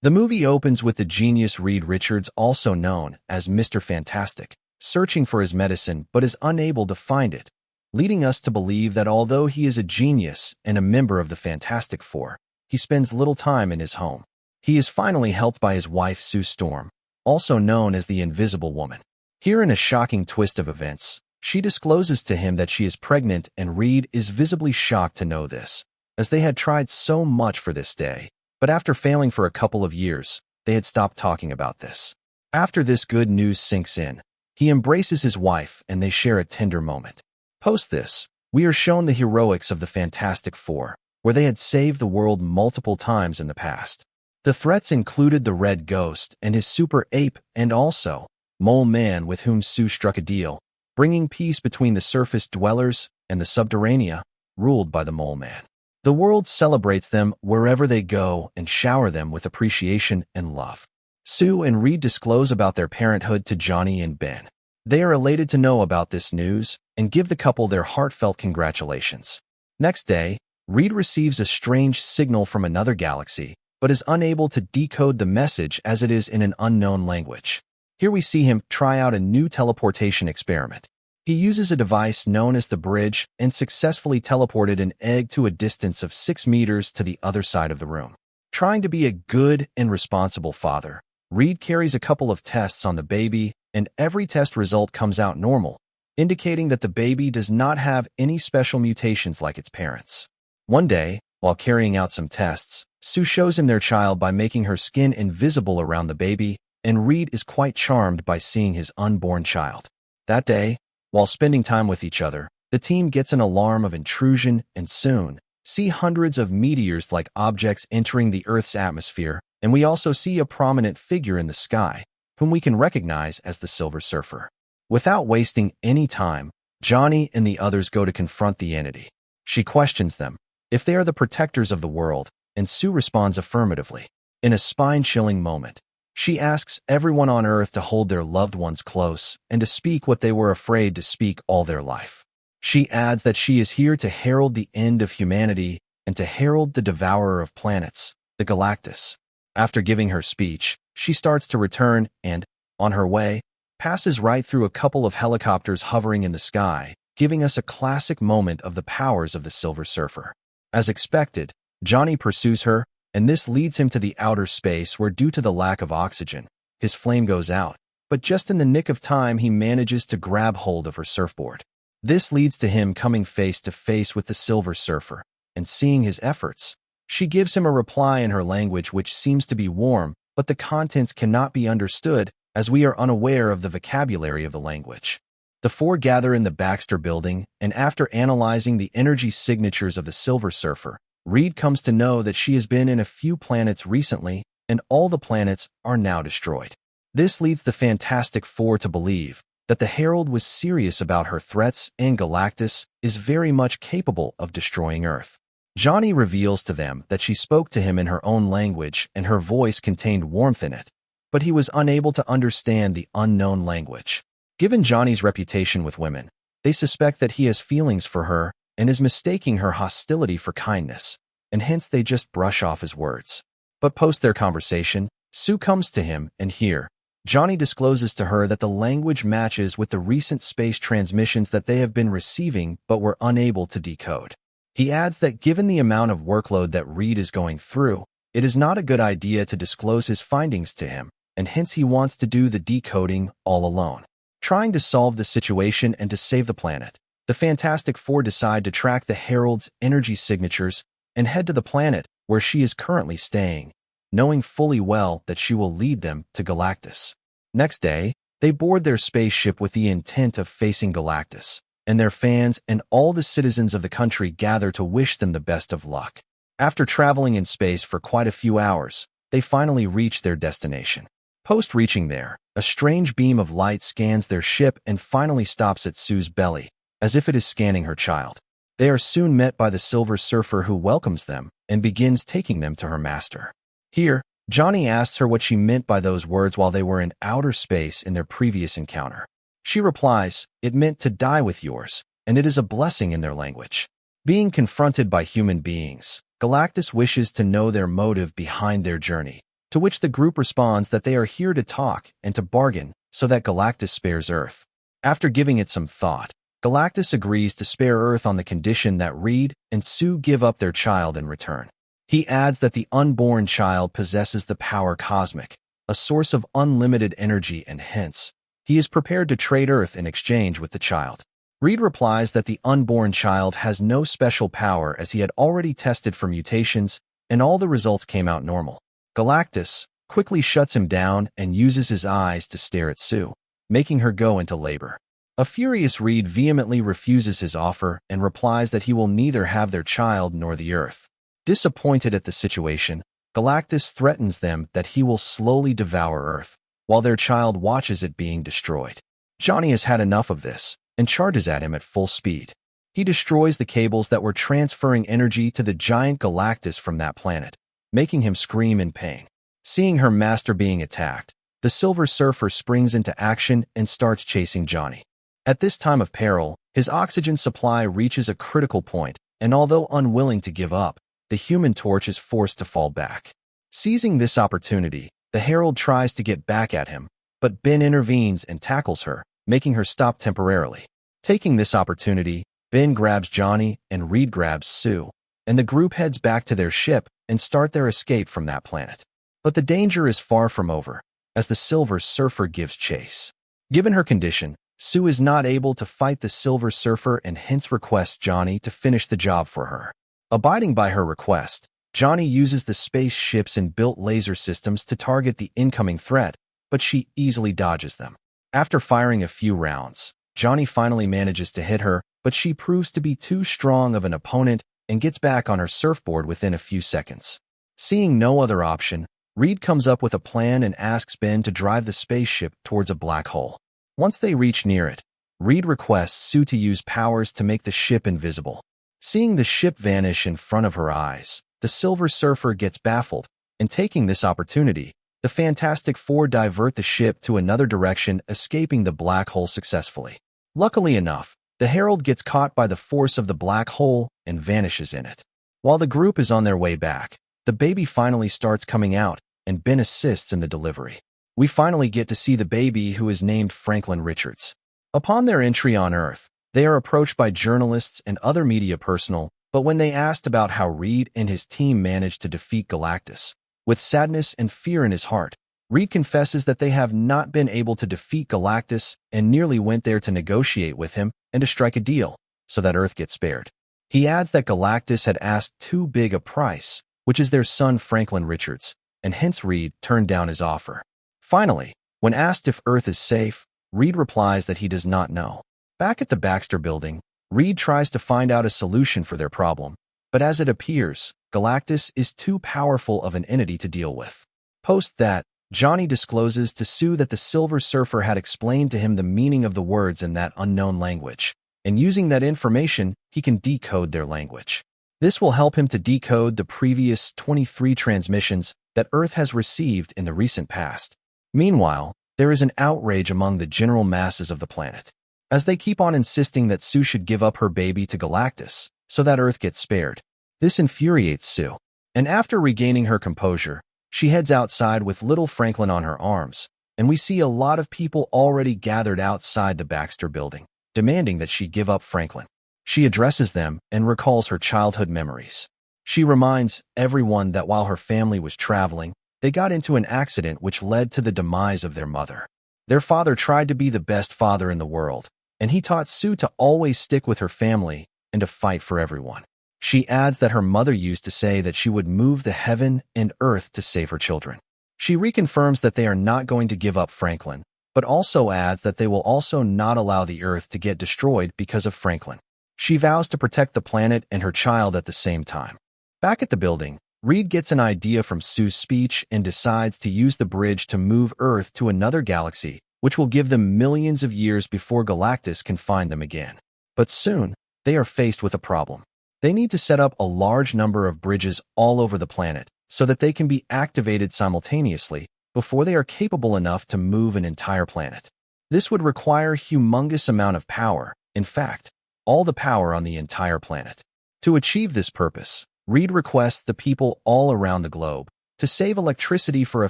The movie opens with the genius Reed Richards, also known as Mr. Fantastic, searching for his medicine but is unable to find it, leading us to believe that although he is a genius and a member of the Fantastic Four, he spends little time in his home. He is finally helped by his wife Sue Storm, also known as the Invisible Woman. Here, in a shocking twist of events, she discloses to him that she is pregnant, and Reed is visibly shocked to know this, as they had tried so much for this day. But after failing for a couple of years, they had stopped talking about this. After this good news sinks in, he embraces his wife and they share a tender moment. Post this, we are shown the heroics of the Fantastic Four, where they had saved the world multiple times in the past. The threats included the Red Ghost and his super ape, and also Mole Man, with whom Sue struck a deal, bringing peace between the surface dwellers and the Subterranea, ruled by the Mole Man. The world celebrates them wherever they go and shower them with appreciation and love. Sue and Reed disclose about their parenthood to Johnny and Ben. They are elated to know about this news and give the couple their heartfelt congratulations. Next day, Reed receives a strange signal from another galaxy, but is unable to decode the message as it is in an unknown language. Here we see him try out a new teleportation experiment. He uses a device known as the bridge and successfully teleported an egg to a distance of 6 meters to the other side of the room. Trying to be a good and responsible father, Reed carries a couple of tests on the baby, and every test result comes out normal, indicating that the baby does not have any special mutations like its parents. One day, while carrying out some tests, Sue shows him their child by making her skin invisible around the baby, and Reed is quite charmed by seeing his unborn child. That day, while spending time with each other, the team gets an alarm of intrusion and soon see hundreds of meteors-like objects entering the Earth's atmosphere, and we also see a prominent figure in the sky, whom we can recognize as the Silver Surfer. Without wasting any time, Johnny and the others go to confront the entity. She questions them if they are the protectors of the world, and Sue responds affirmatively. In a spine-chilling moment, she asks everyone on Earth to hold their loved ones close and to speak what they were afraid to speak all their life. She adds that she is here to herald the end of humanity and to herald the devourer of planets, the Galactus. After giving her speech, she starts to return and, on her way, passes right through a couple of helicopters hovering in the sky, giving us a classic moment of the powers of the Silver Surfer. As expected, Johnny pursues her, and this leads him to the outer space where, due to the lack of oxygen, his flame goes out, but just in the nick of time he manages to grab hold of her surfboard. This leads to him coming face to face with the Silver Surfer, and seeing his efforts, she gives him a reply in her language which seems to be warm, but the contents cannot be understood as we are unaware of the vocabulary of the language. The four gather in the Baxter building, and after analyzing the energy signatures of the Silver Surfer, Reed comes to know that she has been in a few planets recently, and all the planets are now destroyed. This leads the Fantastic Four to believe that the Herald was serious about her threats and Galactus is very much capable of destroying Earth. Johnny reveals to them that she spoke to him in her own language and her voice contained warmth in it, but he was unable to understand the unknown language. Given Johnny's reputation with women, they suspect that he has feelings for her and is mistaking her hostility for kindness, and hence they just brush off his words. But post their conversation, Sue comes to him, and here, Johnny discloses to her that the language matches with the recent space transmissions that they have been receiving but were unable to decode. He adds that given the amount of workload that Reed is going through, it is not a good idea to disclose his findings to him, and hence he wants to do the decoding all alone. Trying to solve the situation and to save the planet, the Fantastic Four decide to track the Herald's energy signatures and head to the planet where she is currently staying, knowing fully well that she will lead them to Galactus. Next day, they board their spaceship with the intent of facing Galactus, and their fans and all the citizens of the country gather to wish them the best of luck. After traveling in space for quite a few hours, they finally reach their destination. Post reaching there, a strange beam of light scans their ship and finally stops at Sue's belly, as if it is scanning her child. They are soon met by the Silver Surfer, who welcomes them and begins taking them to her master. Here, Johnny asks her what she meant by those words while they were in outer space in their previous encounter. She replies, "It meant to die with yours, and it is a blessing in their language." Being confronted by human beings, Galactus wishes to know their motive behind their journey, to which the group responds that they are here to talk and to bargain so that Galactus spares Earth. After giving it some thought, Galactus agrees to spare Earth on the condition that Reed and Sue give up their child in return. He adds that the unborn child possesses the power cosmic, a source of unlimited energy, and hence, he is prepared to trade Earth in exchange with the child. Reed replies that the unborn child has no special power as he had already tested for mutations and all the results came out normal. Galactus quickly shuts him down and uses his eyes to stare at Sue, making her go into labor. A furious Reed vehemently refuses his offer and replies that he will neither have their child nor the Earth. Disappointed at the situation, Galactus threatens them that he will slowly devour Earth, while their child watches it being destroyed. Johnny has had enough of this and charges at him at full speed. He destroys the cables that were transferring energy to the giant Galactus from that planet, making him scream in pain. Seeing her master being attacked, the Silver Surfer springs into action and starts chasing Johnny. At this time of peril, his oxygen supply reaches a critical point, and although unwilling to give up, the Human Torch is forced to fall back. Seizing this opportunity, the Herald tries to get back at him, but Ben intervenes and tackles her, making her stop temporarily. Taking this opportunity, Ben grabs Johnny and Reed grabs Sue, and the group heads back to their ship and start their escape from that planet. But the danger is far from over, as the Silver Surfer gives chase. Given her condition, Sue is not able to fight the Silver Surfer and hence requests Johnny to finish the job for her. Abiding by her request, Johnny uses the spaceship's inbuilt laser systems to target the incoming threat, but she easily dodges them. After firing a few rounds, Johnny finally manages to hit her, but she proves to be too strong of an opponent and gets back on her surfboard within a few seconds. Seeing no other option, Reed comes up with a plan and asks Ben to drive the spaceship towards a black hole. Once they reach near it, Reed requests Sue to use powers to make the ship invisible. Seeing the ship vanish in front of her eyes, the Silver Surfer gets baffled, and taking this opportunity, the Fantastic Four divert the ship to another direction, escaping the black hole successfully. Luckily enough, the Herald gets caught by the force of the black hole and vanishes in it. While the group is on their way back, the baby finally starts coming out, and Ben assists in the delivery. We finally get to see the baby, who is named Franklin Richards. Upon their entry on Earth, they are approached by journalists and other media personnel, but when they asked about how Reed and his team managed to defeat Galactus, with sadness and fear in his heart, Reed confesses that they have not been able to defeat Galactus and nearly went there to negotiate with him and to strike a deal so that Earth gets spared. He adds that Galactus had asked too big a price, which is their son Franklin Richards, and hence Reed turned down his offer. Finally, when asked if Earth is safe, Reed replies that he does not know. Back at the Baxter building, Reed tries to find out a solution for their problem, but as it appears, Galactus is too powerful of an entity to deal with. Post that, Johnny discloses to Sue that the Silver Surfer had explained to him the meaning of the words in that unknown language, and using that information, he can decode their language. This will help him to decode the previous 23 transmissions that Earth has received in the recent past. Meanwhile, there is an outrage among the general masses of the planet, as they keep on insisting that Sue should give up her baby to Galactus so that Earth gets spared. This infuriates Sue, and after regaining her composure, she heads outside with little Franklin on her arms, and we see a lot of people already gathered outside the Baxter building, demanding that she give up Franklin. She addresses them and recalls her childhood memories. She reminds everyone that while her family was traveling, they got into an accident which led to the demise of their mother. Their father tried to be the best father in the world, and he taught Sue to always stick with her family and to fight for everyone. She adds that her mother used to say that she would move the heaven and earth to save her children. She reconfirms that they are not going to give up Franklin, but also adds that they will also not allow the earth to get destroyed because of Franklin. She vows to protect the planet and her child at the same time. Back at the building, Reed gets an idea from Sue's speech and decides to use the bridge to move Earth to another galaxy, which will give them millions of years before Galactus can find them again. But soon, they are faced with a problem. They need to set up a large number of bridges all over the planet so that they can be activated simultaneously before they are capable enough to move an entire planet. This would require a humongous amount of power, in fact, all the power on the entire planet. To achieve this purpose, Reed requests the people all around the globe to save electricity for a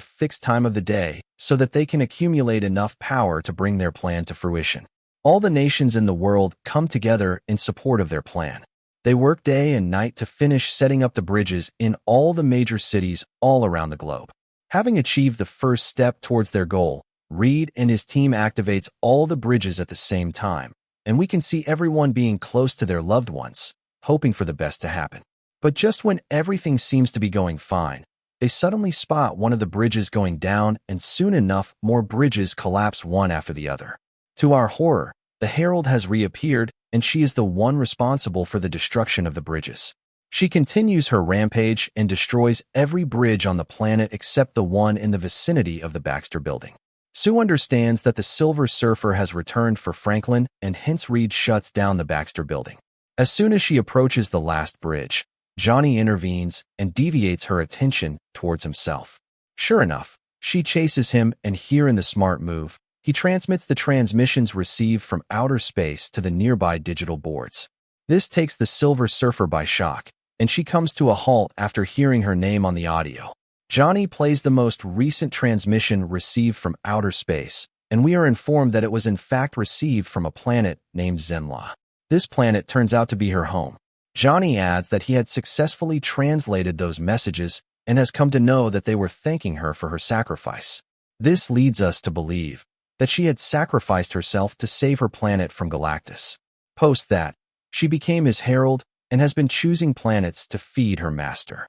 fixed time of the day so that they can accumulate enough power to bring their plan to fruition. All the nations in the world come together in support of their plan. They work day and night to finish setting up the bridges in all the major cities all around the globe. Having achieved the first step towards their goal, Reed and his team activates all the bridges at the same time, and we can see everyone being close to their loved ones, hoping for the best to happen. But just when everything seems to be going fine, they suddenly spot one of the bridges going down, and soon enough, more bridges collapse one after the other. To our horror, the Herald has reappeared, and she is the one responsible for the destruction of the bridges. She continues her rampage and destroys every bridge on the planet except the one in the vicinity of the Baxter building. Sue understands that the Silver Surfer has returned for Franklin, and hence Reed shuts down the Baxter building. As soon as she approaches the last bridge, Johnny intervenes and deviates her attention towards himself. Sure enough, she chases him, and here in the smart move, he transmits the transmissions received from outer space to the nearby digital boards. This takes the Silver Surfer by shock, and she comes to a halt after hearing her name on the audio. Johnny plays the most recent transmission received from outer space, and we are informed that it was in fact received from a planet named Zenla. This planet turns out to be her home. Johnny adds that he had successfully translated those messages and has come to know that they were thanking her for her sacrifice. This leads us to believe that she had sacrificed herself to save her planet from Galactus. Post that, she became his herald and has been choosing planets to feed her master.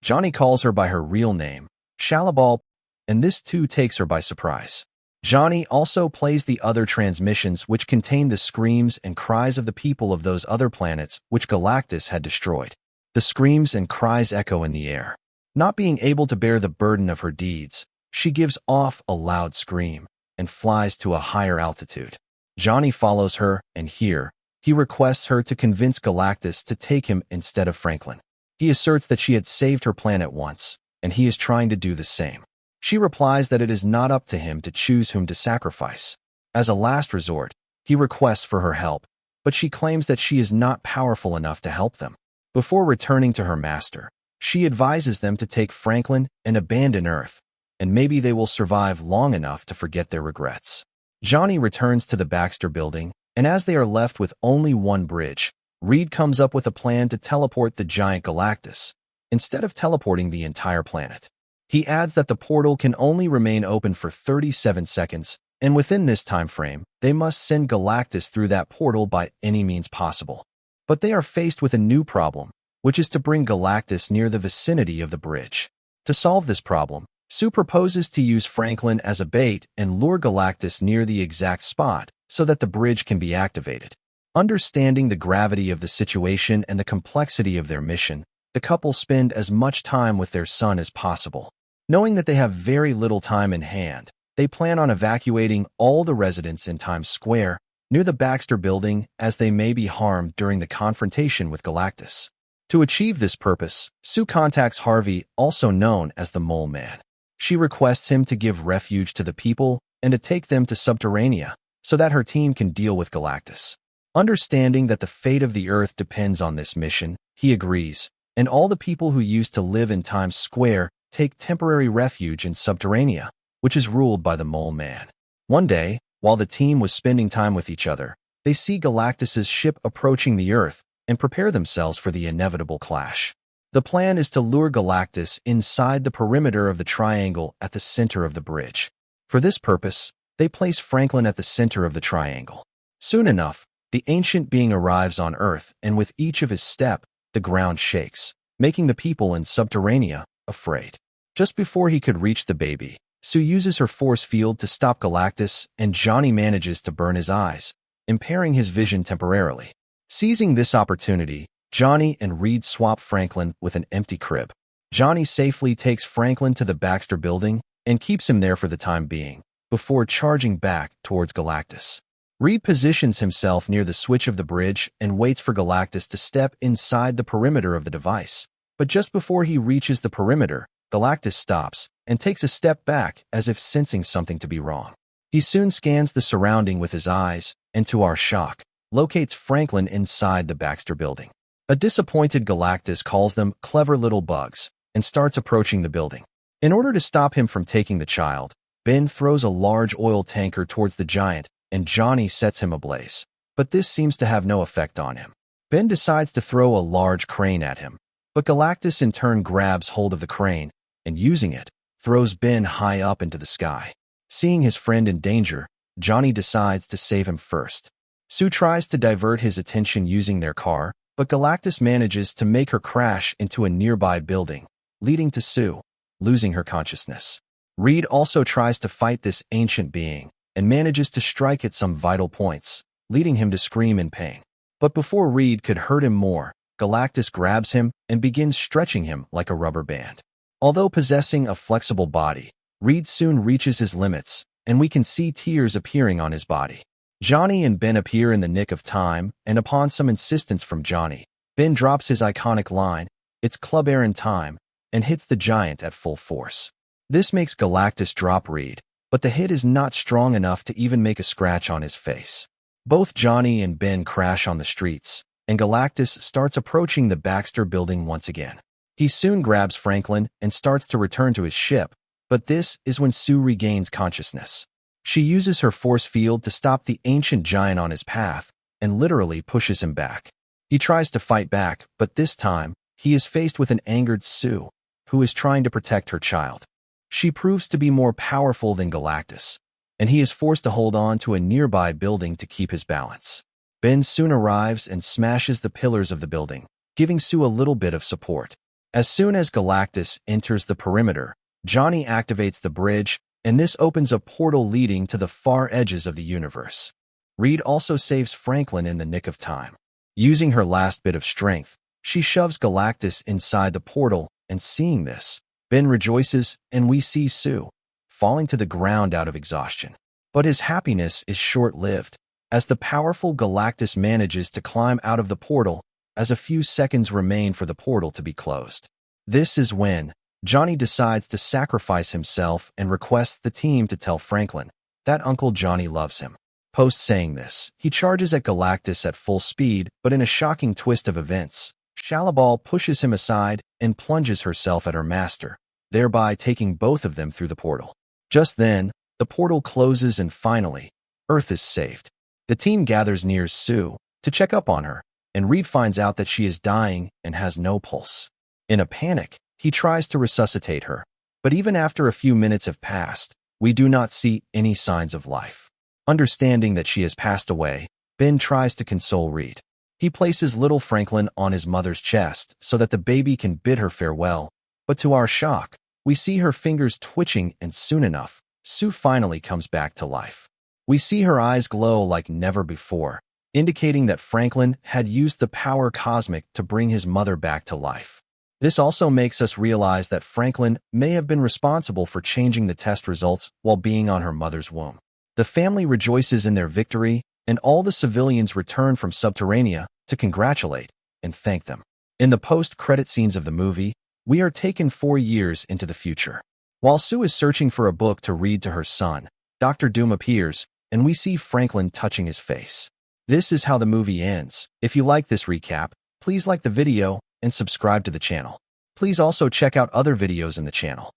Johnny calls her by her real name, Shalabal, and this too takes her by surprise. Johnny also plays the other transmissions which contain the screams and cries of the people of those other planets which Galactus had destroyed. The screams and cries echo in the air. Not being able to bear the burden of her deeds, she gives off a loud scream and flies to a higher altitude. Johnny follows her, and here, he requests her to convince Galactus to take him instead of Franklin. He asserts that she had saved her planet once, and he is trying to do the same. She replies that it is not up to him to choose whom to sacrifice. As a last resort, he requests for her help, but she claims that she is not powerful enough to help them. Before returning to her master, she advises them to take Franklin and abandon Earth, and maybe they will survive long enough to forget their regrets. Johnny returns to the Baxter building, and as they are left with only one bridge, Reed comes up with a plan to teleport the giant Galactus, instead of teleporting the entire planet. He adds that the portal can only remain open for 37 seconds, and within this time frame, they must send Galactus through that portal by any means possible. But they are faced with a new problem, which is to bring Galactus near the vicinity of the bridge. To solve this problem, Sue proposes to use Franklin as a bait and lure Galactus near the exact spot so that the bridge can be activated. Understanding the gravity of the situation and the complexity of their mission, the couple spend as much time with their son as possible. Knowing that they have very little time in hand, they plan on evacuating all the residents in Times Square near the Baxter building as they may be harmed during the confrontation with Galactus. To achieve this purpose, Sue contacts Harvey, also known as the Mole Man. She requests him to give refuge to the people and to take them to Subterranea so that her team can deal with Galactus. Understanding that the fate of the Earth depends on this mission, he agrees, and all the people who used to live in Times Square take temporary refuge in Subterranea, which is ruled by the Mole Man. One day, while the team was spending time with each other, they see Galactus's ship approaching the Earth and prepare themselves for the inevitable clash. The plan is to lure Galactus inside the perimeter of the triangle at the center of the bridge. For this purpose, they place Franklin at the center of the triangle. Soon enough, the ancient being arrives on Earth, and with each of his step, the ground shakes, making the people in Subterranea afraid. Just before he could reach the baby, Sue uses her force field to stop Galactus, and Johnny manages to burn his eyes, impairing his vision temporarily. Seizing this opportunity, Johnny and Reed swap Franklin with an empty crib. Johnny safely takes Franklin to the Baxter building and keeps him there for the time being, before charging back towards Galactus. Reed positions himself near the switch of the bridge and waits for Galactus to step inside the perimeter of the device. But just before he reaches the perimeter, Galactus stops and takes a step back as if sensing something to be wrong. He soon scans the surrounding with his eyes, and to our shock, locates Franklin inside the Baxter building. A disappointed Galactus calls them clever little bugs and starts approaching the building. In order to stop him from taking the child, Ben throws a large oil tanker towards the giant and Johnny sets him ablaze. But this seems to have no effect on him. Ben decides to throw a large crane at him, but Galactus in turn grabs hold of the crane and, using it, throws Ben high up into the sky. Seeing his friend in danger, Johnny decides to save him first. Sue tries to divert his attention using their car, but Galactus manages to make her crash into a nearby building, leading to Sue losing her consciousness. Reed also tries to fight this ancient being and manages to strike at some vital points, leading him to scream in pain. But before Reed could hurt him more, Galactus grabs him and begins stretching him like a rubber band. Although possessing a flexible body, Reed soon reaches his limits, and we can see tears appearing on his body. Johnny and Ben appear in the nick of time, and upon some insistence from Johnny, Ben drops his iconic line, "It's Club Air in time," and hits the giant at full force. This makes Galactus drop Reed, but the hit is not strong enough to even make a scratch on his face. Both Johnny and Ben crash on the streets, and Galactus starts approaching the Baxter building once again. He soon grabs Franklin and starts to return to his ship, but this is when Sue regains consciousness. She uses her force field to stop the ancient giant on his path and literally pushes him back. He tries to fight back, but this time, he is faced with an angered Sue, who is trying to protect her child. She proves to be more powerful than Galactus, and he is forced to hold on to a nearby building to keep his balance. Ben soon arrives and smashes the pillars of the building, giving Sue a little bit of support. As soon as Galactus enters the perimeter, Johnny activates the bridge, and this opens a portal leading to the far edges of the universe. Reed also saves Franklin in the nick of time. Using her last bit of strength, she shoves Galactus inside the portal, and seeing this, Ben rejoices and we see Sue falling to the ground out of exhaustion. But his happiness is short-lived, as the powerful Galactus manages to climb out of the portal as a few seconds remain for the portal to be closed. This is when Johnny decides to sacrifice himself and requests the team to tell Franklin that Uncle Johnny loves him. Post saying this, he charges at Galactus at full speed, but in a shocking twist of events, Shalabal pushes him aside and plunges herself at her master, thereby taking both of them through the portal. Just then, the portal closes and finally, Earth is saved. The team gathers near Sue to check up on her, and Reed finds out that she is dying and has no pulse. In a panic, he tries to resuscitate her, but even after a few minutes have passed, we do not see any signs of life. Understanding that she has passed away, Ben tries to console Reed. He places little Franklin on his mother's chest so that the baby can bid her farewell, but to our shock, we see her fingers twitching and soon enough, Sue finally comes back to life. We see her eyes glow like never before, indicating that Franklin had used the power cosmic to bring his mother back to life. This also makes us realize that Franklin may have been responsible for changing the test results while being on her mother's womb. The family rejoices in their victory, and all the civilians return from Subterranea to congratulate and thank them. In the post-credit scenes of the movie, we are taken 4 years into the future. While Sue is searching for a book to read to her son, Dr. Doom appears, and we see Franklin touching his face. This is how the movie ends. If you like this recap, please like the video and subscribe to the channel. Please also check out other videos in the channel.